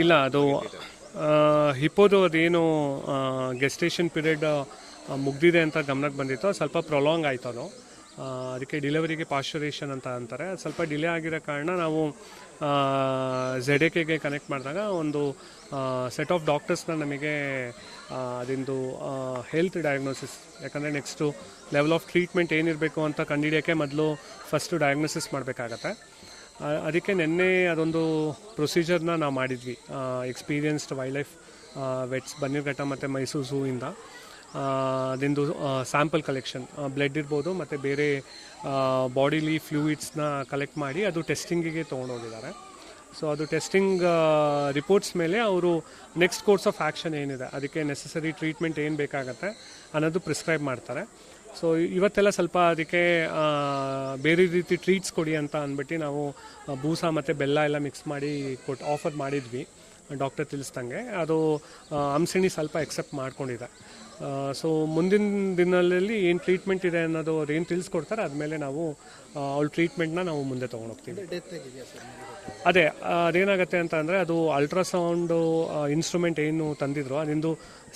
ಇಲ್ಲ ಅದು ಹಿಪ್ಪೋದು ಅದೇನು ಗೆಸ್ಟೇಷನ್ ಪೀರಿಯಡ್ ಮುಗ್ದಿದೆ ಅಂತ ಗಮನಕ್ಕೆ ಬಂದಿತ್ತು, ಸ್ವಲ್ಪ ಪ್ರೊಲಾಂಗ್ ಆಯಿತು ಅದು. ಅದಕ್ಕೆ ಡಿಲಿವರಿಗೆ ಪಾಶ್ಚರೇಷನ್ ಅಂತ ಅಂತಾರೆ. ಅದು ಸ್ವಲ್ಪ ಡಿಲೇ ಆಗಿರೋ ಕಾರಣ ನಾವು ZAKಗೆ ಕನೆಕ್ಟ್ ಮಾಡಿದಾಗ ಒಂದು ಸೆಟ್ ಆಫ್ ಡಾಕ್ಟರ್ಸ್ನ ನಮಗೆ ಅದಿಂದು ಹೆಲ್ತ್ ಡಯಾಗ್ನೋಸಿಸ್, ಯಾಕಂದರೆ ನೆಕ್ಸ್ಟು ಲೆವೆಲ್ ಆಫ್ ಟ್ರೀಟ್ಮೆಂಟ್ ಏನಿರಬೇಕು ಅಂತ ಕಂಡುಹಿಡಿಯೋಕ್ಕೆ ಮೊದಲು ಫಸ್ಟು ಡಯಾಗ್ನೋಸಿಸ್ ಮಾಡಬೇಕಾಗತ್ತೆ. ಅದಕ್ಕೆ ನಿನ್ನೆ ಅದೊಂದು ಪ್ರೊಸೀಜರ್ನ ನಾವು ಮಾಡಿದ್ವಿ, experienced wildlife vets Bannerghatta ಮತ್ತು ಮೈಸೂರು ಝೂಯಿಂದ. ಅದಿಂದು ಸ್ಯಾಂಪಲ್ ಕಲೆಕ್ಷನ್, ಬ್ಲಡ್ ಇರ್ಬೋದು ಮತ್ತು ಬೇರೆ ಬಾಡಿಲಿ ಫ್ಲೂಯಿಡ್ಸ್ನ ಕಲೆಕ್ಟ್ ಮಾಡಿ ಅದು ಟೆಸ್ಟಿಂಗಿಗೆ ತೊಗೊಂಡೋಗಿದ್ದಾರೆ. ಸೊ ಅದು ಟೆಸ್ಟಿಂಗ್ ರಿಪೋರ್ಟ್ಸ್ ಮೇಲೆ ಅವರು ನೆಕ್ಸ್ಟ್ ಕೋರ್ಸ್ ಆಫ್ ಆ್ಯಕ್ಷನ್ ಏನಿದೆ, ಅದಕ್ಕೆ ನೆಸಸರಿ ಟ್ರೀಟ್ಮೆಂಟ್ ಏನು ಬೇಕಾಗತ್ತೆ ಅನ್ನೋದು ಪ್ರಿಸ್ಕ್ರೈಬ್ ಮಾಡ್ತಾರೆ. ಸೊ ಇವತ್ತೆಲ್ಲ ಸ್ವಲ್ಪ ಅದಕ್ಕೆ ಬೇರೆ ರೀತಿ ಟ್ರೀಟ್ಸ್ ಕೊಡಿ ಅಂತ ಅಂದ್ಬಿಟ್ಟು ನಾವು ಬೂಸ ಮತ್ತು ಬೆಲ್ಲ ಎಲ್ಲ ಮಿಕ್ಸ್ ಮಾಡಿ ಆಫರ್ ಮಾಡಿದ್ವಿ. ಡಾಕ್ಟರ್ ತಿಳಿಸ್ದಂಗೆ ಅದು ಹಂಸಿಣಿ ಸ್ವಲ್ಪ ಎಕ್ಸೆಪ್ಟ್ ಮಾಡ್ಕೊಂಡಿದೆ. ಸೊ ಮುಂದಿನ ದಿನಗಳಲ್ಲಿ ಏನು ಟ್ರೀಟ್ಮೆಂಟ್ ಇದೆ ಅನ್ನೋದು ಅವ್ರು ಏನು ತಿಳಿಸ್ಕೊಡ್ತಾರೆ, ಆದಮೇಲೆ ನಾವು ಅವ್ಳ ಟ್ರೀಟ್ಮೆಂಟ್ನ ನಾವು ಮುಂದೆ ತೊಗೊಂಡೋಗ್ತೀವಿ. ಅದೇ ಅದೇನಾಗುತ್ತೆ ಅಂತ ಅಂದರೆ ಅದು ಅಲ್ಟ್ರಾಸೌಂಡು ಇನ್ಸ್ಟ್ರೂಮೆಂಟ್ ಏನು ತಂದಿದ್ರು ಅದಿಂದು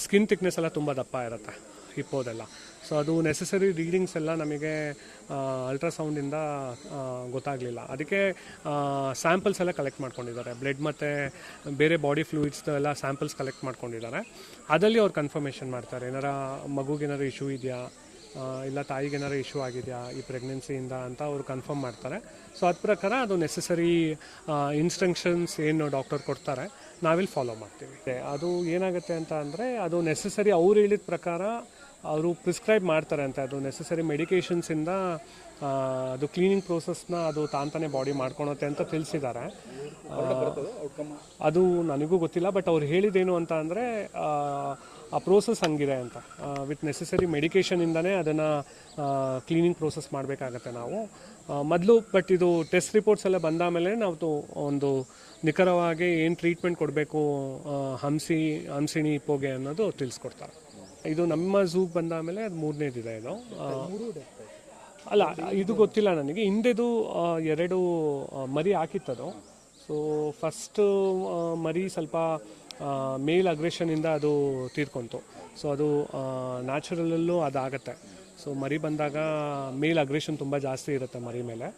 ಸ್ಕಿನ್ ಥಿಕ್ನೆಸ್ ಎಲ್ಲ ತುಂಬ ದಪ್ಪ ಇರುತ್ತೆ ಹಿಪ್ಪೋದೆಲ್ಲ. ಸೊ ಅದು ನೆಸಸರಿ ರೀಡಿಂಗ್ಸ್ ಎಲ್ಲ ನಮಗೆ ಅಲ್ಟ್ರಾಸೌಂಡಿಂದ ಗೊತ್ತಾಗಲಿಲ್ಲ. ಅದಕ್ಕೆ ಸ್ಯಾಂಪಲ್ಸ್ ಎಲ್ಲ ಕಲೆಕ್ಟ್ ಮಾಡ್ಕೊಂಡಿದ್ದಾರೆ, ಬ್ಲಡ್ ಮತ್ತು ಬೇರೆ ಬಾಡಿ ಫ್ಲೂಯಿಡ್ಸ್ ಎಲ್ಲ ಸ್ಯಾಂಪಲ್ಸ್ ಕಲೆಕ್ಟ್ ಮಾಡ್ಕೊಂಡಿದ್ದಾರೆ. ಅದರಲ್ಲಿ ಅವ್ರು ಕನ್ಫರ್ಮೇಷನ್ ಮಾಡ್ತಾರೆ, ಏನಾರ ಮಗುಗೇನಾರು ಇಶ್ಯೂ ಇದೆಯಾ, ಇಲ್ಲ ತಾಯಿಗೇನಾರು ಇಶ್ಯೂ ಆಗಿದೆಯಾ ಈ ಪ್ರೆಗ್ನೆನ್ಸಿಯಿಂದ ಅಂತ ಅವರು ಕನ್ಫರ್ಮ್ ಮಾಡ್ತಾರೆ. ಸೊ ಅದ ಪ್ರಕಾರ ಅದು ನೆಸಸರಿ ಇನ್ಸ್ಟ್ರಕ್ಷನ್ಸ್ ಏನು ಡಾಕ್ಟರ್ ಕೊಡ್ತಾರೆ ನಾವಿಲ್ಲಿ ಫಾಲೋ ಮಾಡ್ತೀವಿ. ಅದು ಏನಾಗುತ್ತೆ ಅಂತ ಅಂದರೆ ಅದು ನೆಸಸರಿ ಅವ್ರು ಹೇಳಿದ ಪ್ರಕಾರ ಅವರು ಪ್ರಿಸ್ಕ್ರೈಬ್ ಮಾಡ್ತಾರೆ ಅಂತ. ಅದು ನೆಸಸರಿ ಮೆಡಿಕೇಷನ್ಸಿಂದ ಅದು ಕ್ಲೀನಿಂಗ್ ಪ್ರೋಸೆಸ್ನ ಅದು ತಾನೇ ಬಾಡಿ ಮಾಡ್ಕೊಳುತ್ತೆ ಅಂತ ತಿಳಿಸಿದ್ದಾರೆ. ಅದು ನನಗೂ ಗೊತ್ತಿಲ್ಲ, ಬಟ್ ಅವ್ರು ಹೇಳಿದ್ದೇನು ಅಂತ ಅಂದರೆ ಆ ಪ್ರೋಸೆಸ್ ಹಂಗಿದೆ ಅಂತ. ವಿತ್ ನೆಸಸರಿ ಮೆಡಿಕೇಷನಿಂದನೇ ಅದನ್ನು ಕ್ಲೀನಿಂಗ್ ಪ್ರೋಸೆಸ್ ಮಾಡಬೇಕಾಗತ್ತೆ ನಾವು ಮೊದಲು. ಬಟ್ ಇದು ಟೆಸ್ಟ್ ರಿಪೋರ್ಟ್ಸ್ ಎಲ್ಲ ಬಂದಾದಮೇಲೆ ನಾವು ಒಂದು ನಿಖರವಾಗಿ ಏನು ಟ್ರೀಟ್ಮೆಂಟ್ ಕೊಡಬೇಕು ಹಂಸಿಣಿ ಹಿಪ್ಪೋಗೆ ಅನ್ನೋದು ತಿಳಿಸ್ಕೊಡ್ತಾರೆ. ಇದು ನಮ್ಮ ಝೂಗೆ ಬಂದಾದಮೇಲೆ ಅದು 3ನೇದಿದೆ ಇದು. ಅಲ್ಲ, ಇದು ಗೊತ್ತಿಲ್ಲ ನನಗೆ. ಹಿಂದೆದು 2 ಮರಿ ಹಾಕಿತ್ತದು. ಸೊ ಫಸ್ಟು ಮರಿ ಸ್ವಲ್ಪ ಮೇಲ್ ಅಗ್ರೆಷನಿಂದ ಅದು ತೀರ್ಕೊಂತು. ಸೊ ಅದು ನ್ಯಾಚುರಲಲ್ಲೂ ಅದಾಗತ್ತೆ. ಸೊ ಮರಿ ಬಂದಾಗ ಮೇಲ್ ಅಗ್ರೆಷನ್ ತುಂಬ ಜಾಸ್ತಿ ಇರುತ್ತೆ ಮರಿ ಮೇಲೆ.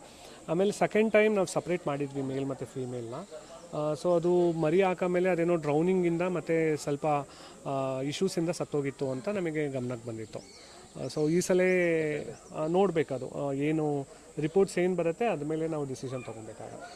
ಆಮೇಲೆ ಸೆಕೆಂಡ್ ಟೈಮ್ ನಾವು ಸಪ್ರೇಟ್ ಮಾಡಿದ್ವಿ ಮೇಲ್ ಮತ್ತು ಫೀಮೇಲ್ನ. ಸೊ ಅದು ಮರಿ ಹಾಕಮೇಲೆ ಅದೇನೋ ಡ್ರೌನಿಂಗಿಂದ ಮತ್ತು ಸ್ವಲ್ಪ ಇಶ್ಯೂಸಿಂದ ಸತ್ತೋಗಿತ್ತು ಅಂತ ನಮಗೆ ಗಮನಕ್ಕೆ ಬಂದಿತ್ತು. ಸೊ ಈ ಸಲ ನೋಡಬೇಕದು ಏನು ರಿಪೋರ್ಟ್ಸ್ ಏನು ಬರುತ್ತೆ, ಅದ ಮೇಲೆ ನಾವು ಡಿಸಿಷನ್ ತೊಗೊಬೇಕಾಗುತ್ತೆ.